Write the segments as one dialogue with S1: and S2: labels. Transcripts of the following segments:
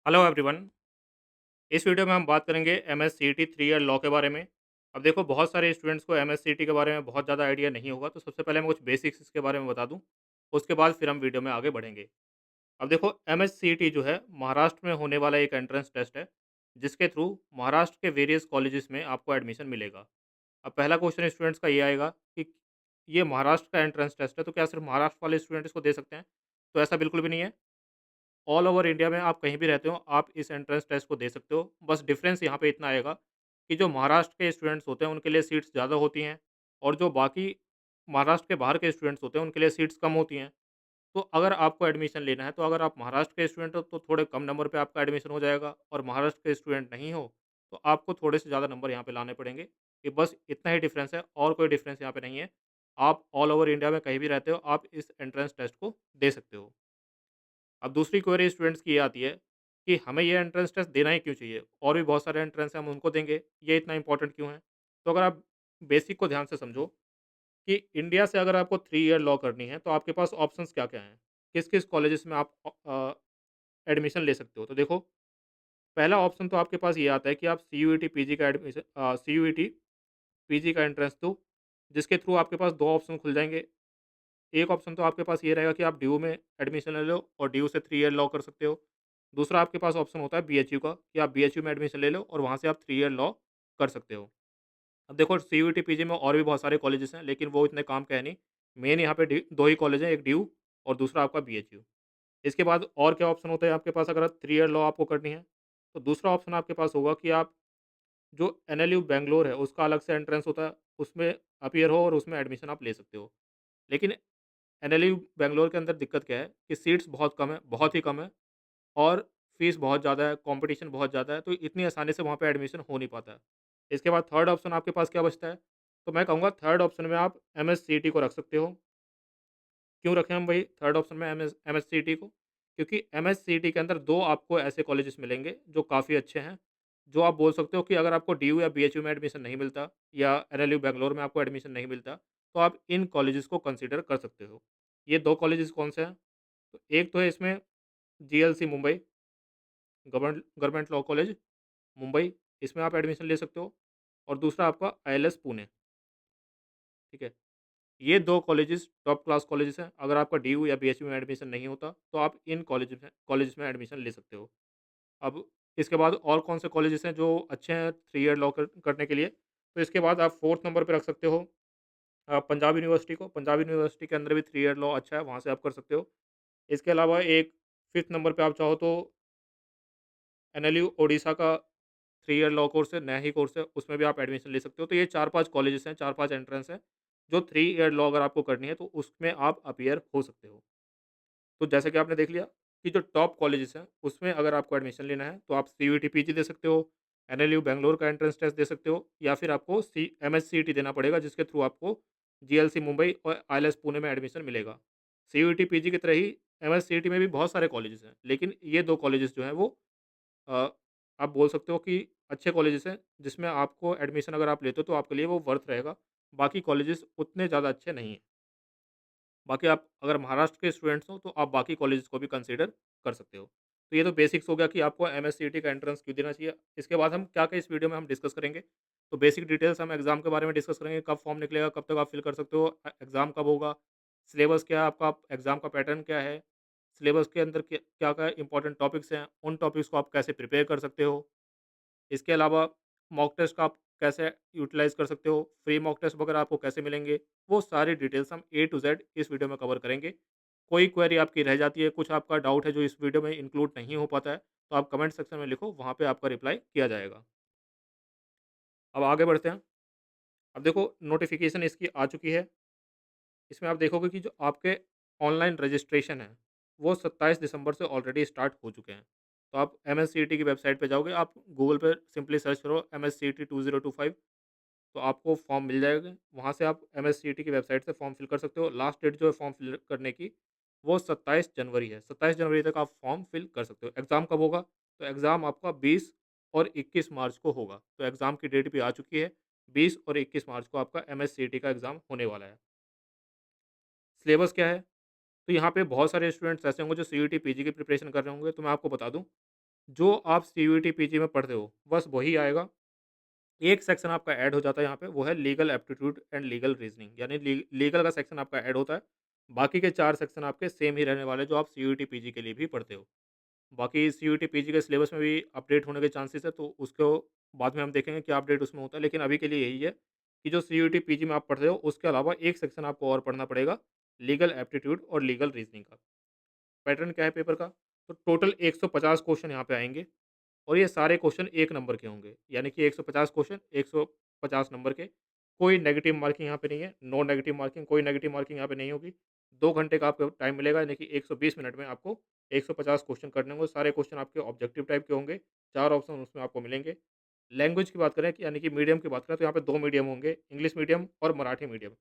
S1: Hello everyone. इस video में हम बात करेंगे एमएस-सीईटी 3 ईयर लॉ के बारे में। अब देखो बहुत सारे स्टूडेंट्स को एमएस-सीईटी के बारे में बहुत ज़्यादा आइडिया नहीं होगा, तो सबसे पहले मैं कुछ बेसिक्स इसके बारे में बता दूँ, उसके बाद फिर हम वीडियो में आगे बढ़ेंगे। अब देखो एमएस-सीईटी जो है महाराष्ट्र में होने वाला एक एंट्रेंस टेस्ट है, जिसके थ्रू महाराष्ट्र के वेरियस कॉलेजेस में आपको एडमिशन मिलेगा। अब पहला क्वेश्चन स्टूडेंट्स का ये आएगा कि ये महाराष्ट्र का एंट्रेंस टेस्ट है, तो क्या सिर्फ महाराष्ट्र वाले स्टूडेंट इसको दे सकते हैं? तो ऐसा बिल्कुल भी नहीं है। ऑल ओवर इंडिया में आप कहीं भी रहते हो, आप इस एंट्रेंस टेस्ट को दे सकते हो। बस डिफरेंस यहाँ पे इतना आएगा कि जो महाराष्ट्र के स्टूडेंट्स होते हैं, उनके लिए सीट्स ज़्यादा होती हैं और जो बाकी महाराष्ट्र के बाहर के स्टूडेंट्स होते हैं, उनके लिए सीट्स कम होती हैं। तो अगर आपको एडमिशन लेना है, तो अगर आप महाराष्ट्र के स्टूडेंट हो, तो थोड़े कम नंबर पे आपका एडमिशन हो जाएगा और महाराष्ट्र के स्टूडेंट नहीं हो, तो आपको थोड़े से ज़्यादा नंबर यहाँ पे लाने पड़ेंगे। ये बस इतना ही डिफरेंस है और कोई डिफरेंस यहाँ पे नहीं है। आप ऑल ओवर इंडिया में कहीं भी रहते हो, आप इस एंट्रेंस टेस्ट को दे सकते हो। अब दूसरी क्वेरी स्टूडेंट्स की ये आती है कि हमें ये एंट्रेंस टेस्ट देना ही क्यों चाहिए? और भी बहुत सारे एंट्रेंस हैं, हम उनको देंगे, ये इतना इंपॉर्टेंट क्यों है? तो अगर आप बेसिक को ध्यान से समझो कि इंडिया से अगर आपको 3 ईयर लॉ करनी है, तो आपके पास ऑप्शंस क्या-क्या हैं? किस-किस कॉलेजेस में आप एडमिशन ले सकते हो? तो देखो, पहला ऑप्शन तो आपके पास ये आता है कि आप सीयूईटी पीजी का सीयूईटी पीजी का एंट्रेंस दो, जिसके थ्रू आपके पास 2 ऑप्शन खुल जाएँगे। एक ऑप्शन तो आपके पास ये रहेगा कि आप डीयू में एडमिशन ले लो और डीयू से 3 ईयर लॉ कर सकते हो। दूसरा आपके पास ऑप्शन होता है बीएचयू का कि आप बीएचयू में एडमिशन ले लो और वहाँ से आप 3 ईयर लॉ कर सकते हो। अब देखो सीयूईटी पीजी में और भी बहुत सारे कॉलेजेस हैं, लेकिन वो इतने काम के हैं नहीं। मेन यहाँ पे डी 2 ही कॉलेज हैं, एक डीयू और दूसरा आपका बीएचयू। इसके बाद और क्या ऑप्शन होता है आपके पास अगर 3 ईयर लॉ आपको करनी है? तो दूसरा ऑप्शन आपके पास होगा कि आप जो एनएलयू बैंगलोर है, उसका अलग से एंट्रेंस होता है, उसमें अपीयर हो और उसमें एडमिशन आप ले सकते हो। लेकिन एनएलयू बैंगलोर के अंदर दिक्कत क्या है कि सीट्स बहुत कम है, बहुत ही कम है और फीस बहुत ज़्यादा है, कॉम्पिटिशन बहुत ज़्यादा है, तो इतनी आसानी से वहाँ पे एडमिशन हो नहीं पाता है। इसके बाद थर्ड ऑप्शन आपके पास क्या बचता है? तो मैं कहूँगा थर्ड ऑप्शन में आप एमएससीईटी को रख सकते हो। क्यों रखें हम भाई थर्ड ऑप्शन में एमएससीईटी को? क्योंकि एमएससीईटी के अंदर 2 आपको ऐसे कॉलेजेस मिलेंगे जो काफ़ी अच्छे हैं, जो आप बोल सकते हो कि अगर आपको डीयू या बीएचयू में एडमिशन नहीं मिलता या एनएलयू बैंगलोर में आपको एडमिशन नहीं मिलता, तो आप इन कॉलेजेस को कंसीडर कर सकते हो। ये 2 कॉलेजेस कौन से हैं? तो एक तो है इसमें GLC Mumbai, government law college Mumbai, इसमें आप एडमिशन ले सकते हो और दूसरा आपका आईएलएस पुणे, ठीक है? ये 2 कॉलेजेस टॉप क्लास कॉलेजेस हैं। अगर आपका डीयू या बीएचयू में एडमिशन नहीं होता, तो आप इन कॉलेजेस में एडमिशन ले सकते हो। अब इसके बाद और कौन से कॉलेजेस हैं जो अच्छे हैं 3 ईयर लॉ करने के लिए? तो इसके बाद आप 4th नंबर पे रख सकते हो पंजाब यूनिवर्सिटी को। पंजाब यूनिवर्सिटी के अंदर भी 3 ईयर लॉ अच्छा है, वहाँ से आप कर सकते हो। इसके अलावा एक 5th नंबर पे आप चाहो तो एनएलयू ओडिशा का 3 ईयर लॉ कोर्स है, नया ही कोर्स है, उसमें भी आप एडमिशन ले सकते हो। तो ये 4-5 कॉलेजेस हैं, 4-5 एंट्रेंस हैं, जो 3 ईयर लॉ अगर आपको करनी है, तो उसमें आप अपीयर हो सकते हो। तो जैसे कि आपने देख लिया कि जो टॉप कॉलेजेस हैं, उसमें अगर आपको एडमिशन लेना है, तो आप सीयूईटी पीजी दे सकते हो, एनएलयू बैंगलोर का एंट्रेंस टेस्ट दे सकते हो या फिर आपको एमएससीईटी देना पड़ेगा, जिसके थ्रू आपको जीएलसी मुंबई और आईएलएस पुणे में एडमिशन मिलेगा। सीयूईटी पीजी की तरह ही एमएससीईटी में भी बहुत सारे कॉलेजेस हैं, लेकिन ये 2 कॉलेजेस जो हैं वो अ, आप बोल सकते हो कि अच्छे कॉलेजेस हैं, जिसमें आपको एडमिशन अगर आप लेते हो, तो आपके लिए वो वर्थ रहेगा। बाकी कॉलेजेस उतने ज़्यादा अच्छे नहीं हैं। बाकी आप अगर महाराष्ट्र के स्टूडेंट्स हो, तो आप बाकी कॉलेजेस को भी कंसीडर कर सकते हो। तो ये तो बेसिक्स हो गया कि आपको एमएससीईटी का एंट्रेंस क्यों देना चाहिए। इसके बाद हम क्या-क्या इस वीडियो में हम डिस्कस करेंगे। तो बेसिक डिटेल्स हम एग्ज़ाम के बारे में डिस्कस करेंगे, कब फॉर्म निकलेगा, कब तक आप फिल कर सकते हो, एग्ज़ाम कब होगा, सिलेबस क्या है आपका, एग्ज़ाम का पैटर्न क्या है, सिलेबस के अंदर क्या-क्या इंपॉर्टेंट टॉपिक्स हैं, उन टॉपिक्स को आप कैसे प्रिपेयर कर सकते हो। इसके अलावा मॉक टेस्ट का आप कैसे यूटिलाइज़ कर सकते हो, फ्री मॉक टेस्ट वगैरह आपको कैसे मिलेंगे, वो सारी डिटेल्स हम ए टू ज़ेड इस वीडियो में कवर करेंगे। कोई क्वेरी आपकी रह जाती है, कुछ आपका डाउट है जो इस वीडियो में इंक्लूड नहीं हो पाता है, तो आप कमेंट सेक्शन में लिखो, वहाँ पे आपका रिप्लाई किया जाएगा। अब आगे बढ़ते हैं। अब देखो नोटिफ़िकेशन इसकी आ चुकी है। इसमें आप देखोगे कि जो आपके ऑनलाइन रजिस्ट्रेशन है, वो 27 दिसंबर से ऑलरेडी स्टार्ट हो चुके हैं। तो आप एमएससीईटी की वेबसाइट पे जाओगे, आप गूगल पे सिंपली सर्च करो एमएससीईटी 2025, तो आपको फॉर्म मिल जाएगा। वहाँ से आप एमएससीईटी की वेबसाइट से फॉर्म फिल कर सकते हो। लास्ट डेट जो है फॉर्म फिल करने की, वो 27 जनवरी है। 27 जनवरी तक आप फॉर्म फिल कर सकते हो। एग्ज़ाम कब होगा? तो एग्ज़ाम आपका 20 और 21 मार्च को होगा। तो एग्ज़ाम की डेट भी आ चुकी है। 20 और 21 मार्च को आपका एमएससीईटी का एग्ज़ाम होने वाला है। सिलेबस क्या है? तो यहाँ पे बहुत सारे स्टूडेंट्स ऐसे होंगे जो सीयूईटी पीजी की प्रिपरेशन कर रहे होंगे, तो मैं आपको बता दूँ जो आप सीयूईटी पीजी में पढ़ते हो, बस वही आएगा। एक सेक्शन आपका ऐड हो जाता है यहाँ पे, वो है legal aptitude and legal reasoning, यानी लीगल का सेक्शन आपका ऐड होता है। बाकी के 4 सेक्शन आपके सेम ही रहने वाले हैं, जो आप सीयूईटी पीजी के लिए भी पढ़ते हो। बाकी सीयूईटी पीजी के सिलेबस में भी अपडेट होने के चांसेस है, तो उसको बाद में हम देखेंगे क्या अपडेट उसमें होता है। लेकिन अभी के लिए यही है कि जो सीयूईटी पीजी में आप पढ़ रहे हो, उसके अलावा एक सेक्शन आपको और पढ़ना पड़ेगा, लीगल एप्टीट्यूड और लीगल रीज़निंग का। पैटर्न क्या है पेपर का? तो टोटल 150 क्वेश्चन यहाँ पे आएँगे और ये सारे क्वेश्चन 1 नंबर के होंगे, यानी कि 150 क्वेश्चन 150 नंबर के। कोई नेगेटिव मार्किंग यहाँ पे नहीं है, नो नेगेटिव मार्किंग, कोई नेगेटिव मार्किंग यहाँ पे नहीं होगी। 2 घंटे का आपको टाइम मिलेगा, यानी कि 120 मिनट में आपको 150 क्वेश्चन करने होंगे। सारे क्वेश्चन आपके ऑब्जेक्टिव टाइप के होंगे, 4 ऑप्शन उसमें आपको मिलेंगे। लैंग्वेज की बात करें कि यानी कि मीडियम की बात करें, तो यहाँ पे 2 मीडियम होंगे, इंग्लिश मीडियम और मराठी मीडियम।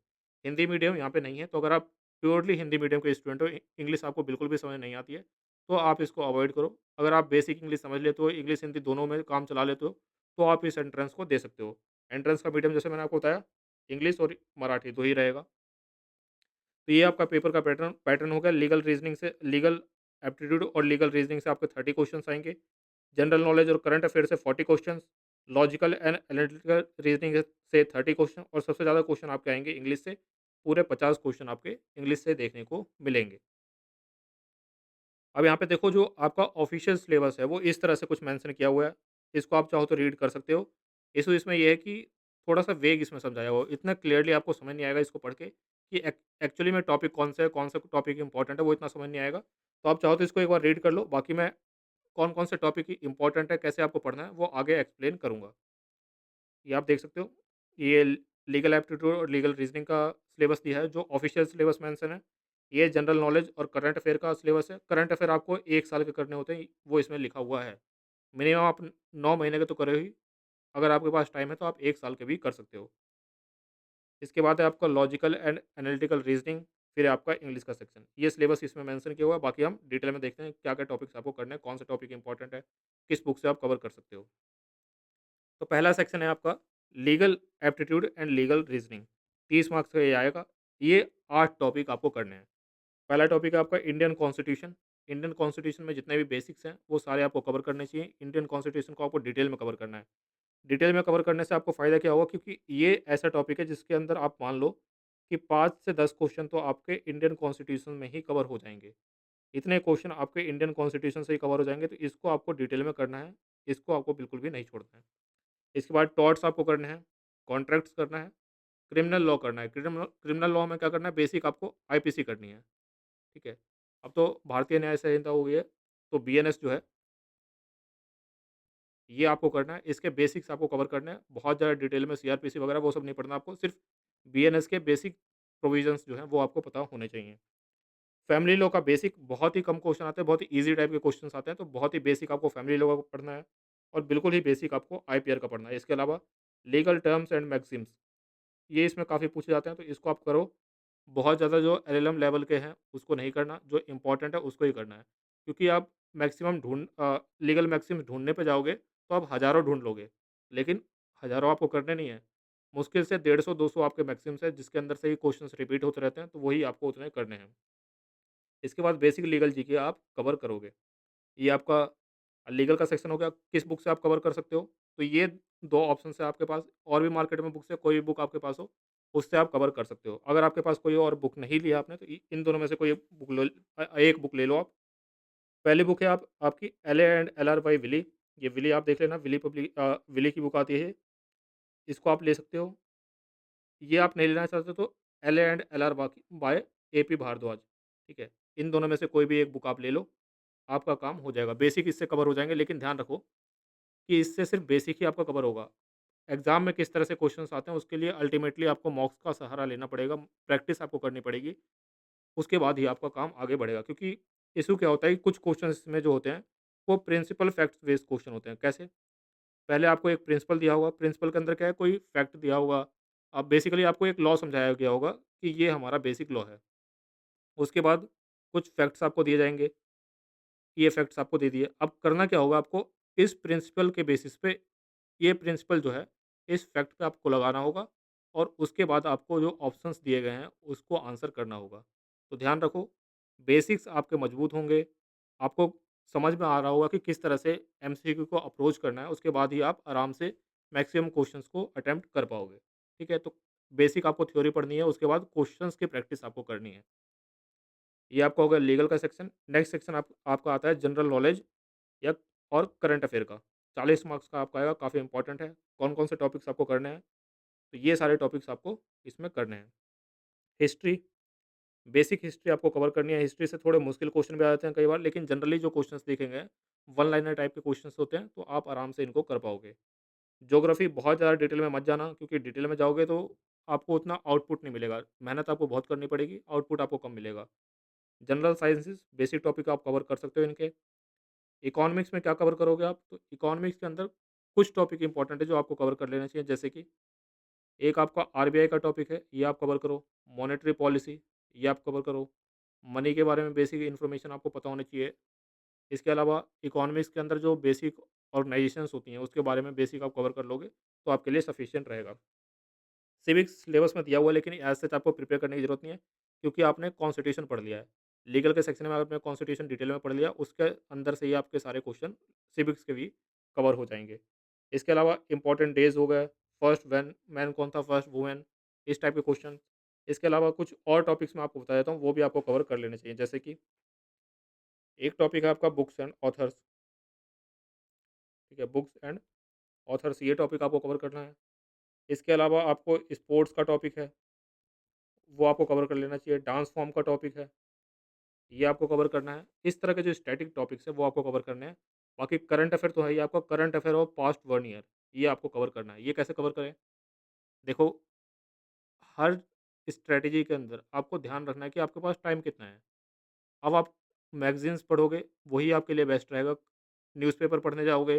S1: हिंदी मीडियम यहाँ पे नहीं है, तो अगर आप प्योरली हिंदी मीडियम के स्टूडेंट हो, इंग्लिश आपको बिल्कुल भी समझ नहीं आती है, तो आप इसको अवॉइड करो। अगर आप बेसिक इंग्लिश समझ लेते हो, इंग्लिश हिंदी दोनों में काम चला लेते हो, तो आप इस एंट्रेंस को दे सकते हो। एंट्रेंस का मीडियम जैसे मैंने आपको बताया, इंग्लिश और मराठी 2 ही रहेगा। तो ये आपका पेपर का पैटर्न पैटर्न हो गया। लीगल एप्टीट्यूड और लीगल रीजनिंग से आपके 30 क्वेश्चंस आएँगे। जनरल नॉलेज और करंट अफेयर से 40 questions, logical and analytical reasoning से 30 क्वेश्चन और सबसे ज़्यादा क्वेश्चन आपके आएँगे इंग्लिश से। पूरे 50 क्वेश्चन आपके इंग्लिश से देखने को मिलेंगे। अब यहाँ पे देखो, जो आपका ऑफिशियल सिलेबस है वो इस तरह से कुछ मेंशन किया हुआ है। इसको आप चाहो तो रीड कर सकते हो। इश्यू इसमें ये है कि थोड़ा-सा वेग इसमें समझाया हुआ है। इतना क्लियरली आपको समझ नहीं आएगा इसको पढ़ के कि एक्चुअली में टॉपिक कौन सा है, कौन सा टॉपिक इम्पोर्टेंट है, वो इतना समझ नहीं आएगा। तो आप चाहो तो इसको एक बार रीड कर लो। बाकी मैं कौन-कौन से टॉपिक इम्पोर्टेंट है, कैसे आपको पढ़ना है, वो आगे एक्सप्लेन करूँगा। ये आप देख सकते हो। ये लीगल एप्टीट्यूड और लीगल रीजनिंग का सिलेबस दिया है, जो ऑफिशियल सिलेबस मेंशन है। ये जनरल नॉलेज और करंट अफेयर का सिलेबस है। करंट अफेयर आपको 1 साल के करने होते हैं, वो इसमें लिखा हुआ है। मिनिमम आप 9 महीने के तो करो ही, अगर आपके पास टाइम है तो आप 1 साल के भी कर सकते हो। इसके बाद है आपका लॉजिकल एंड एनालिटिकल रीजनिंग, फिर है आपका इंग्लिश का सेक्शन। ये सिलेबस इसमें मेंशन किया हुआ है। बाकी हम डिटेल में देखते हैं क्या-क्या टॉपिक्स आपको करने हैं, कौन से टॉपिक इंपॉर्टेंट है, किस बुक से आप कवर कर सकते हो। तो पहला सेक्शन है आपका legal aptitude and legal reasoning. 30 marks का ये आएगा। ये 8 टॉपिक आपको करने हैं। पहला टॉपिक है आपका इंडियन कॉन्स्टिट्यूशन। इंडियन कॉन्स्टिट्यूशन में जितने भी बेसिक्स हैं वो सारे आपको कवर करने चाहिए। इंडियन कॉन्स्टिट्यूशन को आपको डिटेल में कवर करना है। डिटेल में कवर करने से आपको फ़ायदा क्या होगा, क्योंकि ये ऐसा टॉपिक है जिसके अंदर आप मान लो कि 5 से 10 क्वेश्चन तो आपके इंडियन कॉन्स्टिट्यूशन में ही कवर हो जाएँगे। इतने क्वेश्चन आपके इंडियन कॉन्स्टिट्यूशन से ही कवर हो जाएँगे, तो इसको आपको डिटेल में करना है। इसको आपको बिल्कुल भी नहीं छोड़ना है। इसके बाद टॉर्ट्स आपको करने हैं, कॉन्ट्रैक्ट्स करना है, क्रिमिनल लॉ करना है। क्रिमिनल लॉ में क्या करना है, बेसिक आपको आईपीसी करनी है, ठीक है? अब तो भारतीय न्याय संहिता हो गई है, तो बीएनएस जो है, ये आपको करना है। इसके बेसिक्स आपको कवर करने हैं। बहुत ज़्यादा डिटेल में सीआरपीसी वगैरह वो सब नहीं पढ़ना आपको, सिर्फ़ बीएनएस के बेसिक प्रोविज़न्स जो हैं, वो आपको पता होने चाहिए। फैमिली लॉ का बेसिक बहुत ही कम क्वेश्चन आते हैं, बहुत ही ईज़ी टाइप के क्वेश्चन्स आते हैं, तो बहुत ही बेसिक आपको फैमिली लॉ का पढ़ना है और बिल्कुल ही बेसिक आपको आईपीआर का पढ़ना है। इसके अलावा लीगल टर्म्स एंड मैक्सिम्स, ये इसमें काफ़ी पूछे जाते हैं, तो इसको आप करो। बहुत ज़्यादा जो एलएलएम लेवल के हैं, उसको नहीं करना, जो इम्पोर्टेंट है उसको ही करना है। क्योंकि आप लीगल मैक्सिम्स ढूँढने पे जाओगे, तो आप हज़ारों ढूँढ लोगे, लेकिन हज़ारों आपको करने नहीं है। मुश्किल से 150-200 आपके मैक्सिम्स हैं, जिसके अंदर से ही क्वेश्चन्स रिपीट होते रहते हैं, तो वही आपको उतने करने हैं। इसके बाद बेसिक लीगल जीके आप कवर करोगे। ये आपका लीगल का सेक्शन हो गया। किस बुक से आप कवर कर सकते हो? तो ये 2 ऑप्शंस है आपके पास। और भी मार्केट में बुक्स है, कोई भी बुक आपके पास हो, उससे आप कवर कर सकते हो। अगर आपके पास कोई और बुक नहीं लिया आपने, तो इन दोनों में से कोई एक बुक ले लो आप। पहली बुक है आपकी L A and L R by Wiley. ये विली आप देख लेना, विली की बुक आती है ये, इसको आप ले सकते हो। ये आप नहीं लेना चाहते तो L A and L R by A P Bhardwaj, ठीक है? इन दोनों में से कोई भी एक बुक आप ले लो, आपका काम हो जाएगा। बेसिक इससे कवर हो जाएँगे, लेकिन ध्यान रखो कि इससे सिर्फ़ बेसिक ही आपका कवर होगा। एग्ज़ाम में किस तरह से क्वेश्चन्स आते हैं, उसके लिए अल्टीमेटली आपको मॉक्स का सहारा लेना पड़ेगा, प्रैक्टिस आपको करनी पड़ेगी, उसके बाद ही आपका काम आगे बढ़ेगा। क्योंकि इश्यू क्या होता है कि कुछ क्वेश्चन्स में जो होते हैं, वो प्रिंसिपल फैक्ट्स बेस्ड क्वेश्चन होते हैं। कैसे? पहले आपको एक प्रिंसिपल दिया होगा, प्रिंसिपल के अंदर क्या है, कोई फैक्ट दिया होगा। अब बेसिकली आपको एक लॉ समझाया गया होगा कि ये हमारा बेसिक लॉ है। उसके बाद कुछ फैक्ट्स आपको दिए जाएँगे, ये फैक्ट्स आपको दे दिए। अब करना क्या होगा आपको, इस प्रिंसिपल के बेसिस पे, ये प्रिंसिपल जो है, इस फैक्ट पे आपको लगाना होगा और उसके बाद आपको जो ऑप्शंस दिए गए हैं, उसको आंसर करना होगा। तो ध्यान रखो, बेसिक्स आपके मजबूत होंगे, आपको समझ में आ रहा होगा कि किस तरह से एमसीक्यू को अप्रोच करना है, उसके बाद ही आप आराम से मैक्सिमम क्वेश्चंस को अटेम्प्ट कर पाओगे। ठीक है? तो बेसिक आपको थ्योरी पढ़नी है, उसके बाद क्वेश्चंस की प्रैक्टिस आपको करनी है। ये आपका हो गया लीगल का सेक्शन। नेक्स्ट सेक्शन आपका आता है जनरल नॉलेज या और करंट अफेयर का। 40 मार्क्स का आपका आएगा, काफ़ी इंपॉर्टेंट है। कौन-कौन से टॉपिक्स आपको करने हैं? तो ये सारे टॉपिक्स आपको इसमें करने हैं। हिस्ट्री, बेसिक हिस्ट्री आपको कवर करनी है। हिस्ट्री से थोड़े मुश्किल क्वेश्चन भी आ जाते हैं कई बार, लेकिन जनरली जो क्वेश्चंस दिखेंगे, वन लाइनर टाइप के क्वेश्चंस होते हैं, तो आप आराम से इनको कर पाओगे। ज्योग्राफी बहुत ज़्यादा डिटेल में मत जाना, क्योंकि डिटेल में जाओगे तो आपको उतना आउटपुट नहीं मिलेगा। मेहनत आपको बहुत करनी पड़ेगी, आउटपुट आपको कम मिलेगा। जनरल साइंसेज़ बेसिक टॉपिक आप कवर कर सकते हो इनके। इकोनॉमिक्स में क्या कवर करोगे आप? तो इकोनॉमिक्स के अंदर कुछ टॉपिक इंपॉर्टेंट है जो आपको कवर कर लेना चाहिए, जैसे कि एक आपका आरबीआई का टॉपिक है, ये आप कवर करो। मॉनेटरी पॉलिसी, ये आप कवर करो। मनी के बारे में बेसिक इन्फॉर्मेशन आपको पता होनी चाहिए। इसके अलावा इकोनॉमिक्स के अंदर जो बेसिक ऑर्गेनाइजेशंस होती हैं, उसके बारे में बेसिक आप कवर कर लोगे, तो आपके लिए सफिशिएंट रहेगा। सिविक्स सिलेबस में दिया हुआ है, लेकिन एज़ सच आपको प्रिपेयर करने की ज़रूरत नहीं है, क्योंकि आपने कॉन्स्टिट्यूशन पढ़ लिया है। लीगल के सेक्शन में आपने कॉन्स्टिट्यूशन डिटेल में पढ़ लिया, उसके अंदर से ही आपके सारे क्वेश्चन सिविक्स के भी कवर हो जाएँगे। इसके अलावा इम्पोर्टेंट डेज़ हो गए, फर्स्ट वैन मैन कौन था, फर्स्ट वुमेन, इस टाइप के क्वेश्चन। इसके अलावा कुछ और टॉपिक्स मैं आपको बता देता हूँ, वो भी आपको कवर कर लेने चाहिए। जैसे कि एक टॉपिक है आपका बुक्स एंड ऑथर्स, ठीक है? बुक्स एंड ऑथर्स, ये टॉपिक आपको कवर करना है। इसके अलावा आपको स्पोर्ट्स का टॉपिक है, वो आपको कवर कर लेना चाहिए। डांस फॉर्म का टॉपिक है, ये आपको कवर करना है। इस तरह के जो स्टैटिक टॉपिक्स हैं, वो आपको कवर करने हैं। बाकी करंट अफ़ेयर तो है ही आपका, करंट अफ़ेयर और पास्ट 1 ईयर, ये आपको कवर करना है। ये कैसे कवर करें? देखो, हर स्ट्रैटेजी के अंदर आपको ध्यान रखना है कि आपके पास टाइम कितना है। अब आप मैगज़ीन्स पढ़ोगे, वही आपके लिए बेस्ट रहेगा। न्यूज़पेपर पढ़ने जाओगे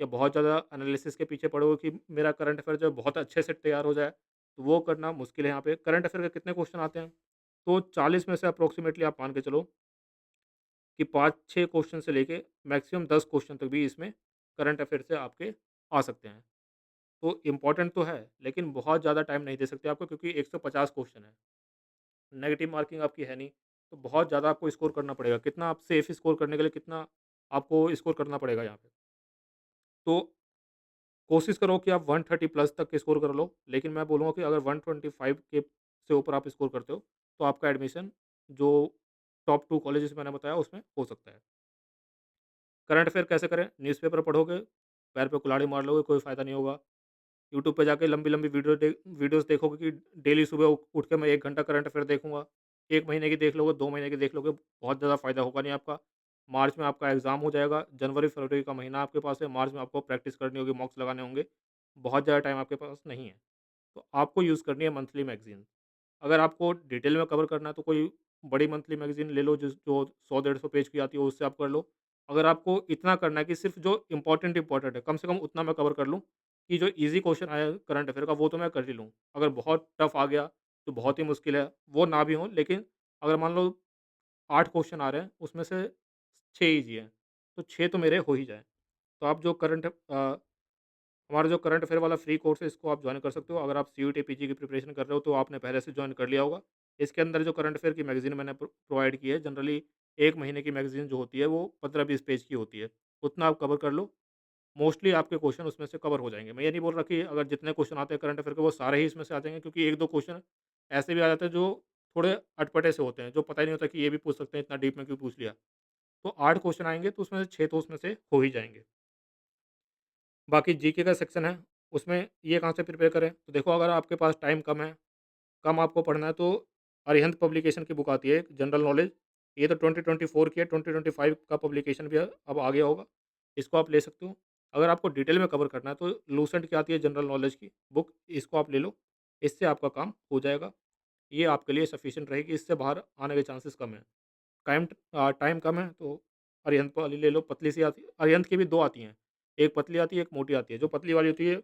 S1: या बहुत ज़्यादा एनालिसिस के पीछे पड़ोगे कि मेरा करंट अफ़ेयर जो है बहुत अच्छे से तैयार हो जाए, तो वो करना मुश्किल है यहाँ पे। करंट अफ़ेयर के कितने क्वेश्चन आते हैं? तो 40 में से अप्रॉक्सिमेटली आप मान के चलो कि 5-6 क्वेश्चन से लेके मैक्सिमम 10 क्वेश्चन तक भी इसमें करंट अफ़ेयर से आपके आ सकते हैं। तो इम्पोर्टेंट तो है, लेकिन बहुत ज़्यादा टाइम नहीं दे सकते आपको, क्योंकि 150 क्वेश्चन है। नेगेटिव मार्किंग आपकी है नहीं, तो बहुत ज़्यादा आपको स्कोर करना पड़ेगा। कितना आप सेफ स्कोर करने के लिए कितना आपको स्कोर करना पड़ेगा यहाँ पे। तो कोशिश करो कि आप 130 प्लस तक स्कोर कर लो, लेकिन मैं बोलूँगा कि अगर 125 के से ऊपर आप स्कोर करते हो, तो आपका एडमिशन जो टॉप 2 कॉलेजेस मैंने बताया उसमें हो सकता है। करंट अफ़ेयर कैसे करें? न्यूज़पेपर पढ़ोगे, पैर पे कुल्हाड़ी मार लोगे, कोई फ़ायदा नहीं होगा। यूट्यूब पे जाके लंबी-लंबी वीडियोज़ देखोगे कि डेली सुबह उठ के मैं 1 घंटा करंट अफ़ेयर देखूँगा। 1 महीने की देख लोगे, 2 महीने की देख लोगे, बहुत ज़्यादा फ़ायदा होगा नहीं आपका। मार्च में आपका एग्ज़ाम हो जाएगा, जनवरी-फरवरी का महीना आपके पास है, मार्च में आपको प्रैक्टिस करनी होगी, मॉक्स लगाने होंगे। बहुत ज़्यादा टाइम आपके पास नहीं है। तो आपको यूज़ करनी है मंथली मैगज़ीन। अगर आपको डिटेल में कवर करना है, तो कोई बड़ी मंथली मैगज़ीन ले लो, जो 100 150 पेज की आती है, उससे आप कर लो। अगर आपको इतना करना है कि सिर्फ़ जो इम्पोर्टेंट इम्पोर्टेंट है, कम से कम उतना मैं कवर कर लूँ कि जो ईज़ी क्वेश्चन आया करंट अफ़ेयर का, वो तो मैं कर ही लूँ। अगर बहुत टफ़ आ गया, तो बहुत ही मुश्किल है, वो ना भी हो, लेकिन अगर मान लो 8 क्वेश्चन आ रहे हैं, उसमें से 6 ईज़ी हैं, तो 6 तो मेरे हो ही जाएँ। तो आप जो हमारा जो करंट अफ़ेयर वाला फ्री कोर्स है, इसको आप जॉइन कर सकते हो। अगर आप सीयूटी, पीजी की प्रिपरेशन कर रहे हो, तो आपने पहले से जॉइन कर लिया होगा। इसके अंदर जो करंट अफ़ेयर की मैगज़ीन मैंने प्रोवाइड की है, जनरली 1 महीने की मैगज़ीन जो होती है, वो 15-20 पेज की होती है। उतना आप कवर कर लो, मोस्टली आपके क्वेश्चन उसमें से कवर हो जाएँगे। मैं ये नहीं बोल रहा कि अगर जितने क्वेश्चन आते हैं करंट अफ़ेयर के, वो सारे ही इसमें से आ जाएँगे, क्योंकि 1-2 क्वेश्चन ऐसे भी आ जाते हैं, जो थोड़े अटपटे से होते हैं, जो पता ही नहीं होता कि ये भी पूछ सकते हैं, इतना डीप में क्यों पूछ लिया। तो 8 क्वेश्चन आएँगे, तो उसमें से 6 तो उसमें से हो ही जाएँगे। बाकी जीके का सेक्शन है, उसमें ये कहाँ से प्रिपेयर करें? तो देखो, अगर आपके पास टाइम कम है, कम आपको पढ़ना है, तो अरिहंत पब्लिकेशन की बुक आती है एक, जनरल नॉलेज। ये तो 2024 की है, 2025 का पब्लिकेशन भी अब आ गया होगा। इसको आप ले सकते हो। अगर आपको डिटेल में कवर करना है, तो लूसेंट की आती है जनरल नॉलेज की बुक, इसको आप ले लो। इससे आपका काम हो जाएगा। ये आपके लिए सफिशिएंट रहेगी, इससे बाहर आने के चांसेस कम हैं। टाइम कम है, तो अरिहंत वाली ले लो, पतली सी आती है। अरिहंत की भी 2 आती हैं, एक पतली आती है, एक मोटी आती है। जो पतली वाली होती है,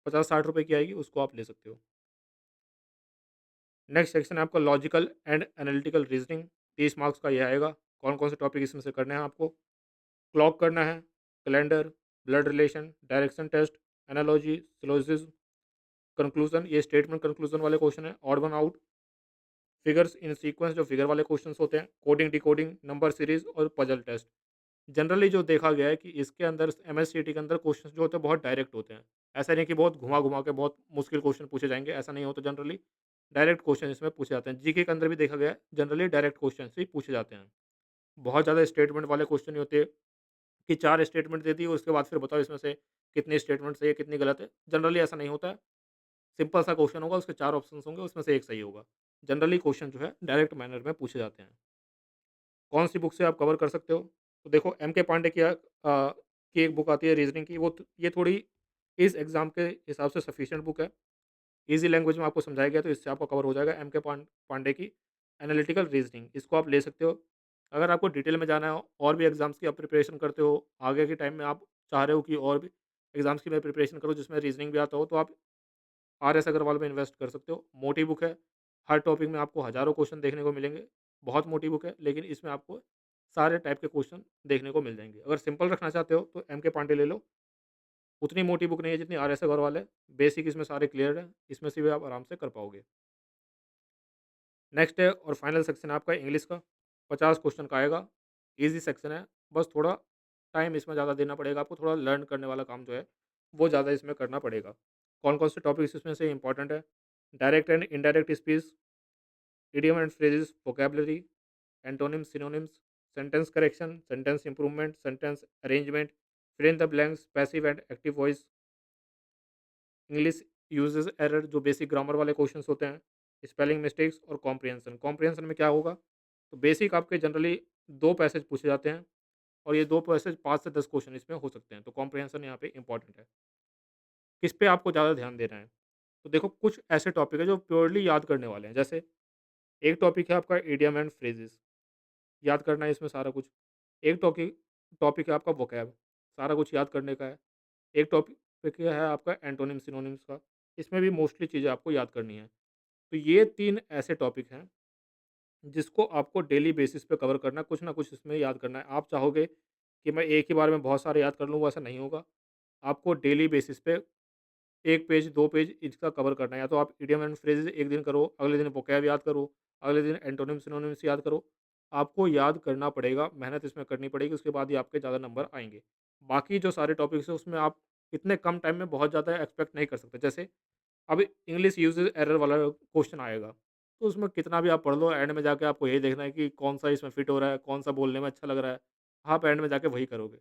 S1: 50-60 रुपए की आएगी, उसको आप ले सकते हो। नेक्स्ट सेक्शन है आपका logical and analytical reasoning, 30 marks का ये आएगा। कौन-कौन से टॉपिक इसमें से करने हैं आपको? क्लॉक करना है, calendar, blood relation, direction test, analogy, syllogism, conclusion, ये स्टेटमेंट कंक्लूजन वाले क्वेश्चन है। Odd one out, figures in sequence, जो फिगर वाले क्वेश्चंस होते हैं, कोडिंग, डिकोडिंग, नंबर सीरीज और पजल टेस्ट। जनरली जो देखा गया है कि इसके अंदर एमएससीटी के अंदर क्वेश्चंस जो होते हैं बहुत डायरेक्ट होते हैं। ऐसा नहीं कि बहुत घुमा-घुमा के बहुत मुश्किल क्वेश्चन पूछे जाएँगे, ऐसा नहीं होता जनरली। डायरेक्ट क्वेश्चन इसमें पूछे जाते हैं। जीके के अंदर भी देखा गया है, जनरली डायरेक्ट क्वेश्चंस ही पूछे जाते हैं। बहुत ज़्यादा स्टेटमेंट वाले क्वेश्चन नहीं होते कि 4 स्टेटमेंट दे दी और उसके बाद फिर बताओ इसमें से कितनी स्टेटमेंट सही है, कितनी गलत है। जनरली ऐसा नहीं होता है। सिंपल सा क्वेश्चन होगा, उसके 4 ऑप्शंस होंगे, उसमें से 1 सही होगा। जनरली क्वेश्चन जो है डायरेक्ट मैनर में पूछे जाते हैं। कौन-सी बुक से आप कवर कर सकते हो? तो देखो एम के पांडे की एक बुक आती है रीज़निंग की, ये थोड़ी इस एग्ज़ाम के हिसाब से सफिशिएंट बुक है। ईज़ी लैंग्वेज में आपको समझाया गया, तो इससे आपका कवर हो जाएगा। एम के पांडे की एनालिटिकल रीज़निंग, इसको आप ले सकते हो। अगर आपको डिटेल में जाना है और भी एग्ज़ाम्स की आप प्रिपरेशन करते हो, आगे के टाइम में आप चाह रहे हो कि और भी एग्ज़ाम्स की मैं प्रिपरेशन करूँ जिसमें रीज़निंग भी आता हो, तो आप आर.एस. अग्रवाल में इन्वेस्ट कर सकते हो। मोटी बुक है, हर टॉपिक में आपको हज़ारों क्वेश्चन देखने को मिलेंगे। बहुत मोटी बुक है, लेकिन इसमें आपको सारे टाइप के क्वेश्चन देखने को मिल जाएँगे। अगर सिंपल रखना चाहते हो, तो एम के पांडे ले लो। उतनी मोटी बुक नहीं है जितनी आर.एस. अग्रवाल है। बेसिक इसमें सारे क्लियर हैं, इसमें से भी आप आराम से कर पाओगे। नेक्स्ट है और फाइनल सेक्शन है आपका इंग्लिश का, 50 क्वेश्चन का आएगा। ईज़ी सेक्शन है, बस थोड़ा टाइम इसमें ज़्यादा देना पड़ेगा आपको, थोड़ा लर्न करने वाला काम जो है, वो ज़्यादा इसमें करना पड़ेगा। कौन-कौन से टॉपिक्स इसमें से इम्पोर्टेंट है? Direct and indirect speech, idiom and phrases, vocabulary, antonyms, synonyms, sentence correction, sentence improvement, sentence arrangement, fill in the blanks, passive and active voice, English uses error जो बेसिक ग्रामर वाले questions होते हैं, spelling mistakes और comprehension. Comprehension में क्या होगा? तो basic आपके जनरली 2 पैसेज पूछे जाते हैं और ये 2 पैसेज 5 से 10 क्वेश्चन इसमें हो सकते हैं, तो कॉम्प्रिहेंशन यहाँ पे इंपॉर्टेंट है। किस पे आपको ज़्यादा ध्यान देना है? तो देखो कुछ ऐसे टॉपिक है जो प्योरली याद करने वाले हैं, जैसे एक टॉपिक है आपका इडियम एंड फ्रेजेस, याद करना है इसमें सारा कुछ। एक टॉपिक टॉपिक है आपका वोकैब, सारा कुछ याद करने का है। एक टॉपिक है आपका एंटोनिम सिनोनिम्स का, इसमें भी मोस्टली चीज़ें आपको याद करनी है। तो ये 3 ऐसे टॉपिक हैं जिसको आपको डेली बेसिस पे कवर करना है, कुछ ना कुछ इसमें याद करना है। आप चाहोगे कि मैं एक ही बार में बहुत सारे याद कर लूँ, वो ऐसा नहीं होगा। आपको डेली बेसिस पे 1 पेज, 2 पेज इसका कवर करना है। या तो आप इडियम एंड फ्रेज़ेज़ एक दिन करो, अगले दिन वोकैब याद करो, अगले दिन एंटोनिम सिनोनिम्स याद करो। आपको याद करना पड़ेगा, मेहनत इसमें करनी पड़ेगी, उसके बाद ही आपके ज़्यादा नंबर आएँगे। बाकी जो सारे टॉपिक्स हैं, उसमें आप इतने कम टाइम में बहुत ज़्यादा एक्सपेक्ट नहीं कर सकते। जैसे अब इंग्लिश यूजेज एरर वाला क्वेश्चन आएगा, तो उसमें कितना भी आप पढ़ लो, एंड में जाके आपको यही देखना है कि कौन-सा इसमें फिट हो रहा है, कौन-सा बोलने में अच्छा लग रहा है। आप एंड में जाके वही करोगे।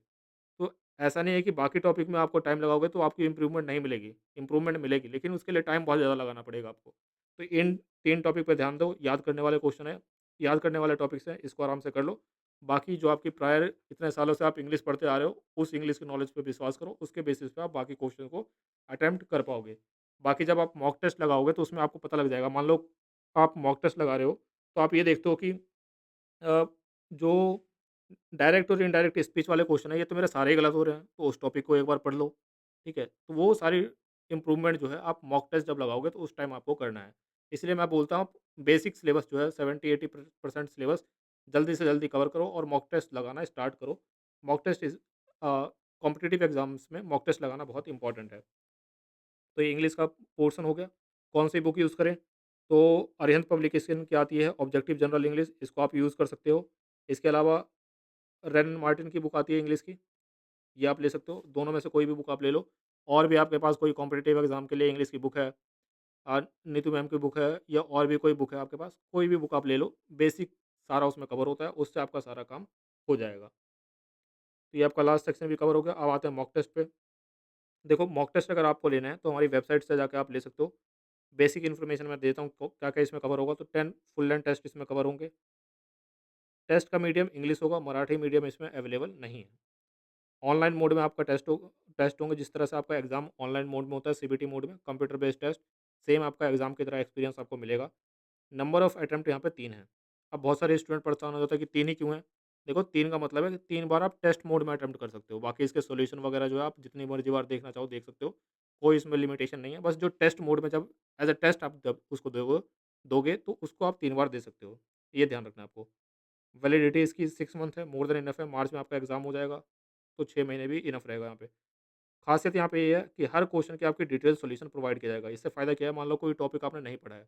S1: तो ऐसा नहीं है कि बाकी टॉपिक में आपको टाइम लगाओगे तो आपकी इम्प्रूवमेंट नहीं मिलेगी, इम्प्रूवमेंट मिलेगी, लेकिन उसके लिए टाइम बहुत ज़्यादा लगाना पड़ेगा आपको। तो इन 3 टॉपिक पे ध्यान दो, याद करने वाले क्वेश्चन हैं, याद करने वाले टॉपिक्स हैं, इसको आराम से कर लो। बाकी जो आपकी प्रायर इतने सालों से आप इंग्लिश पढ़ते आ रहे हो, उस इंग्लिश की नॉलेज पे विश्वास करो, उसके बेसिस पे आप बाकी क्वेश्चन को अटेम्प्ट कर पाओगे। बाकी जब आप मॉक टेस्ट लगाओगे तो उसमें आपको पता लग जाएगा। मान लो आप मॉक टेस्ट लगा रहे हो, तो आप ये देखते हो कि अ, जो डायरेक्ट और इनडायरेक्ट स्पीच वाले क्वेश्चन है, ये तो मेरे सारे ही गलत हो रहे हैं, तो उस टॉपिक को एक बार पढ़ लो, ठीक है? तो वो सारी इम्प्रूवमेंट जो है आप मॉक टेस्ट जब लगाओगे तो उस टाइम आपको करना है। इसलिए मैं बोलता हूँ बेसिक सिलेबस जो है 70-80% सिलेबस जल्दी से जल्दी कवर करो और मॉक टेस्ट लगाना स्टार्ट करो। मॉक टेस्ट कॉम्पिटिटिव एग्ज़ाम्स में मॉक टेस्ट लगाना बहुत इंपॉर्टेंट है। तो ये इंग्लिश का पोर्शन हो गया। कौन सी बुक यूज़ करें? तो अरिहंत पब्लिकेशन की आती है ऑब्जेक्टिव जनरल इंग्लिश, इसको आप यूज़ कर सकते हो। इसके अलावा रेन मार्टिन की बुक आती है इंग्लिश की, ये आप ले सकते हो। दोनों में से कोई भी बुक आप ले लो। और भी आपके पास कोई कॉम्पिटिटिव एग्ज़ाम के लिए इंग्लिश की बुक है, नीतू मैम की बुक है या और भी कोई बुक है आपके पास, कोई भी बुक आप ले लो। बेसिक सारा उसमें कवर होता है, उससे आपका सारा काम हो जाएगा। तो ये आपका लास्ट सेक्शन भी कवर हो गया। अब आते हैं मॉक टेस्ट पे। देखो मॉक टेस्ट अगर आपको लेना है तो हमारी वेबसाइट से जाके आप ले सकते हो। बेसिक इन्फॉर्मेशन मैं देता हूँ क्या-क्या इसमें कवर होगा। तो 10 फुल लेंथ टेस्ट इसमें कवर होंगे। टेस्ट का मीडियम इंग्लिश होगा, मराठी मीडियम इसमें अवेलेबल नहीं है। ऑनलाइन मोड में आपका टेस्ट होंगे, जिस तरह से आपका एग्ज़ाम ऑनलाइन मोड में होता है सीबीटी मोड में, कंप्यूटर बेस्ड टेस्ट, सेम आपका एग्ज़ाम की तरह एक्सपीरियंस आपको मिलेगा। नंबर ऑफ अटेम्प्ट यहाँ पे 3 हैं। अब बहुत सारे स्टूडेंट परेशान हो जाते हैं कि 3 ही क्यों हैं? देखो 3 का मतलब है कि 3 बार आप टेस्ट मोड में अटेम्प्ट कर सकते हो। बाकी इसके सॉल्यूशन वगैरह जो है आप जितनी मर्ज़ी बार देखना चाहो देख सकते हो। कोई इसमें लिमिटेशन नहीं है। बस जो टेस्ट मोड में जब एज़ अ टेस्ट आप जब उसको दोगे तो उसको आप 3 बार दे सकते हो। ये ध्यान रखना है आपको। वैलिडिटी इसकी 6 मंथ है, मोर देन इनफ है। मार्च में आपका एग्ज़ाम हो जाएगा, तो 6 महीने भी इनफ रहेगा यहाँ पे। खासियत यहाँ पे ये है कि हर क्वेश्चन के आपकी डिटेल सॉल्यूशन प्रोवाइड किया जाएगा। इससे फ़ायदा क्या है, मान लो कोई टॉपिक आपने नहीं पढ़ा है।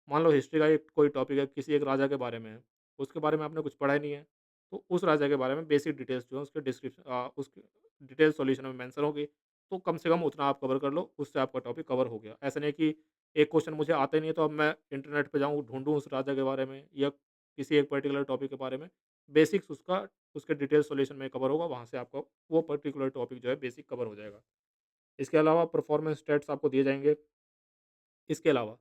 S1: मान लो हिस्ट्री का एक कोई टॉपिक है, किसी एक राजा के बारे में है, उसके बारे में आपने कुछ पढ़ा ही नहीं है। तो उस राजा के बारे में बेसिक डिटेल्स जो है उसके उसकी डिटेल सॉल्यूशन में मेंशन होगी। तो कम से कम उतना आप कवर कर लो, उससे आपका टॉपिक कवर हो गया। ऐसा नहीं कि एक क्वेश्चन मुझे आता ही नहीं है तो अब मैं इंटरनेट पे जाऊँ, ढूँढूँ उस राजा के बारे में या किसी एक पर्टिकुलर टॉपिक के बारे में। बेसिक्स उसका उसके डिटेल सॉल्यूशन में कवर होगा, वहाँ से आपका वो पर्टिकुलर टॉपिक जो है बेसिक कवर हो जाएगा। इसके अलावा परफॉर्मेंस स्टेट्स आपको दिए जाएँगे। इसके अलावा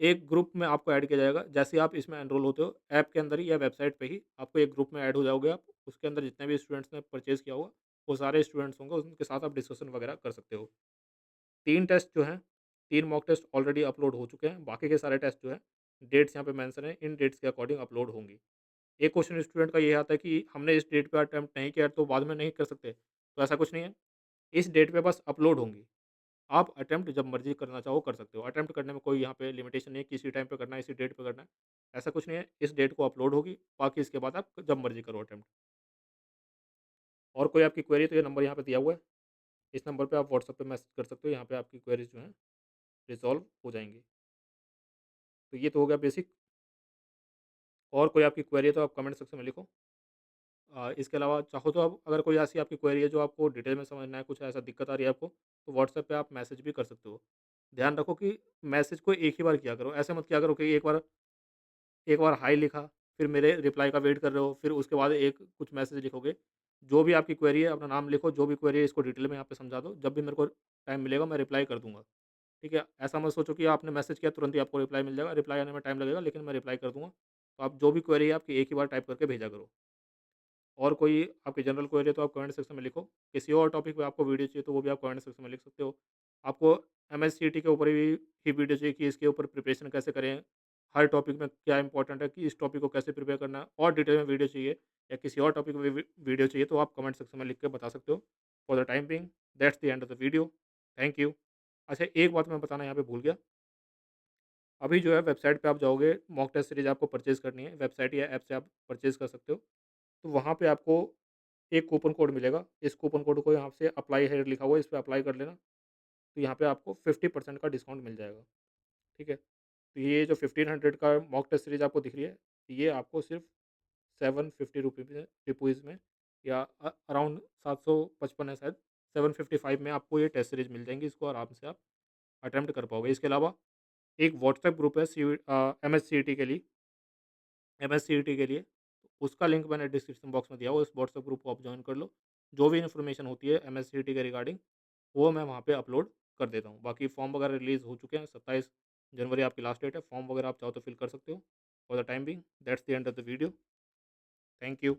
S1: एक ग्रुप में आपको ऐड किया जाएगा। जैसे ही आप इसमें एनरोल होते हो, ऐप के अंदर ही या वेबसाइट पे ही आपको एक ग्रुप में ऐड हो जाओगे आप। उसके अंदर जितने भी स्टूडेंट्स ने परचेज़ किया होगा, वो सारे स्टूडेंट्स होंगे, उनके साथ आप डिस्कशन वगैरह कर सकते हो। 3 टेस्ट जो हैं, 3 मॉक टेस्ट ऑलरेडी अपलोड हो चुके हैं। बाकी के सारे टेस्ट जो हैं, डेट्स यहाँ पे मेंशन है, इन डेट्स के अकॉर्डिंग अपलोड होंगी। एक क्वेश्चन स्टूडेंट का ये आता है कि हमने इस डेट पे अटेम्प्ट नहीं किया तो बाद में नहीं कर सकते। तो ऐसा कुछ नहीं है। इस डेट पे बस अपलोड होंगी। आप अटेम्प्ट जब मर्ज़ी करना चाहो कर सकते हो। अटेम्प्ट करने में कोई यहाँ पे लिमिटेशन नहीं है कि इसी टाइम पे करना है, इसी डेट पे करना है। ऐसा कुछ नहीं है, इस डेट को अपलोड होगी, बाकी इसके बाद आप जब मर्ज़ी करो अटेम्प्ट। और कोई आपकी क्वेरी तो ये नंबर यहाँ पे दिया हुआ है। इस नंबर पे आप व्हाट्सएप पे मैसेज कर सकते हो, यहाँ पे आपकी क्वेरीज़ जो हैं रिज़ॉल्व हो जाएँगी। तो ये तो हो गया बेसिक। और कोई आपकी क्वेरी है तो आप कमेंट सेक्शन में लिखो। इसके अलावा चाहो तो आप अगर कोई ऐसी आपकी क्वेरी है जो आपको डिटेल में समझना है, कुछ ऐसा दिक्कत आ रही है आपको, तो व्हाट्सएप पे आप मैसेज भी कर सकते हो। ध्यान रखो कि मैसेज को एक ही बार किया करो। ऐसे मत किया करो कि एक बार हाय लिखा, फिर मेरे रिप्लाई का वेट कर रहे हो, फिर उसके बाद एक कुछ मैसेज लिखोगे। जो भी आपकी क्वेरी है, अपना नाम लिखो, जो भी क्वेरी है इसको डिटेल में यहाँ पे समझा दो। जब भी मेरे को टाइम मिलेगा मैं रिप्लाई कर दूँगा। ठीक है? ऐसा मत सोचो कि आपने मैसेज किया तुरंत ही आपको रिप्लाई मिल जाएगा। रिप्लाई आने में टाइम लगेगा लेकिन मैं रिप्लाई कर दूँगा। तो आप जो भी क्वेरी है आपकी एक ही बार टाइप करके भेजा करो। और कोई आपकी जनरल क्वेरी है तो आप कमेंट सेक्शन में लिखो। किसी और टॉपिक पे आपको वीडियो चाहिए तो वो भी आप कमेंट सेक्शन में लिख सकते हो। आपको एमएससीटी के ऊपर ही वीडियो चाहिए कि इसके ऊपर प्रिपरेशन कैसे करें, हर टॉपिक में क्या इंपॉर्टेंट है कि इस टॉपिक को कैसे प्रिपेयर करना है और डिटेल में वीडियो चाहिए या किसी और टॉपिक में वीडियो चाहिए तो आप कमेंट सेक्शन में लिख के बता सकते हो। For the time being that's the end of the video. Thank you. अच्छा एक बात मैं बताना यहाँ पे भूल गया। अभी जो है वेबसाइट पे आप जाओगे, मॉक टेस्ट सीरीज़ आपको परचेज़ करनी है, वेबसाइट या ऐप से आप परचेज़ कर सकते हो। तो वहाँ पे आपको एक कूपन कोड मिलेगा। इस कूपन कोड को यहाँ से अप्लाई हेयर लिखा हुआ है, इस पे अप्लाई कर लेना। तो यहाँ पे आपको 50% का डिस्काउंट मिल जाएगा। ठीक है? तो ये जो 1500 का मॉक टेस्ट सीरीज़ आपको दिख रही है, ये आपको सिर्फ़ 750 रुपीज़ में या अराउंड 755 है शायद, 755 में आपको ये टेस्ट सीरीज़ मिल जाएँगी। इसको आराम से आप अटेम्प्ट कर पाओगे। इसके अलावा एक व्हाट्सएप ग्रुप है एमएससीईटी के लिए। एमएससीईटी के लिए, उसका लिंक मैंने डिस्क्रिप्शन बॉक्स में दिया हुआ है, उस व्हाट्सएप ग्रुप को आप जॉइन कर लो। जो भी इन्फॉर्मेशन होती है एमएससीईटी के रिगार्डिंग, वो मैं वहाँ पे अपलोड कर देता हूँ। बाकी फॉर्म वगैरह रिलीज़ हो चुके हैं, 27 जनवरी आपकी लास्ट डेट है। फॉर्म वगैरह आप चाहो तो फिल कर सकते हो। For the time being that's the end of the video. Thank you.